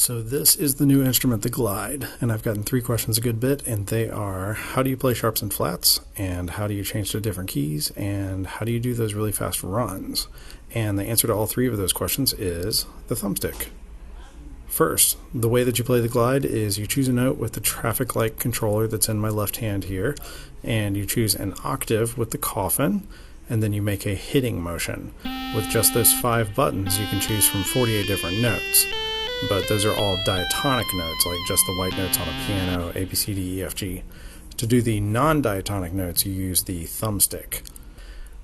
So this is the new instrument, the glide, and I've gotten 3 questions a good bit, and they are: how do you play sharps and flats, and how do you change to different keys, and how do you do those really fast runs? And the answer to all 3 of those questions is the thumbstick. First, the way that you play the glide is you choose a note with the traffic light controller that's in my left hand here, and you choose an octave with the coffin, and then you make a hitting motion. With just those 5 buttons, you can choose from 48 different notes. But those are all diatonic notes, like just the white notes on a piano, A, B, C, D, E, F, G. To do the non-diatonic notes, you use the thumbstick.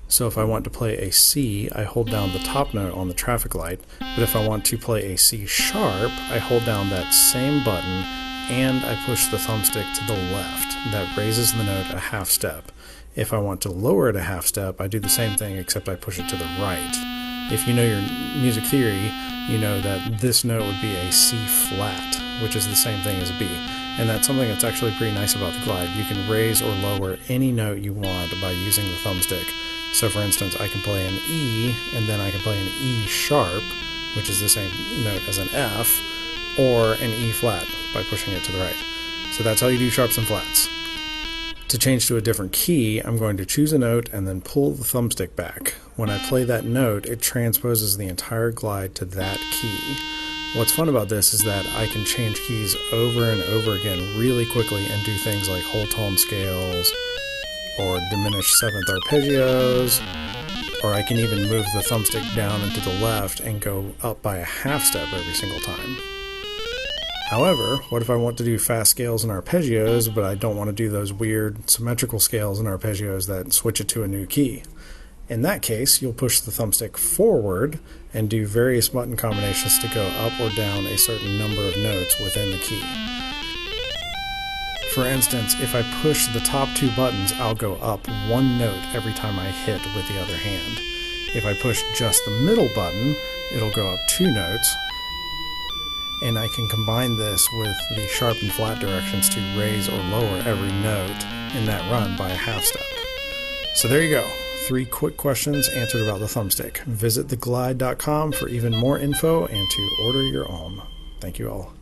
So if I want to play a C, I hold down the top note on the traffic light, but if I want to play a C sharp, I hold down that same button and I push the thumbstick to the left. That raises the note a half step. If I want to lower it a half step, I do the same thing except I push it to the right. If you know your music theory, you know that this note would be a C flat, which is the same thing as a B. And that's something that's actually pretty nice about the glide. You can raise or lower any note you want by using the thumbstick. So for instance, I can play an E, and then I can play an E sharp, which is the same note as an F, or an E flat by pushing it to the right. So that's how you do sharps and flats. To change to a different key, I'm going to choose a note and then pull the thumbstick back. When I play that note, it transposes the entire glide to that key. What's fun about this is that I can change keys over and over again really quickly and do things like whole tone scales, or diminished 7th arpeggios, or I can even move the thumbstick down and to the left and go up by a half step every single time. However, what if I want to do fast scales and arpeggios, but I don't want to do those weird symmetrical scales and arpeggios that switch it to a new key? In that case, you'll push the thumbstick forward and do various button combinations to go up or down a certain number of notes within the key. For instance, if I push the top 2 buttons, I'll go up 1 note every time I hit with the other hand. If I push just the middle button, it'll go up 2 notes. And I can combine this with the sharp and flat directions to raise or lower every note in that run by a half step. So there you go, 3 quick questions answered about the thumbstick. Visit theglide.com for even more info and to order your own. Thank you all.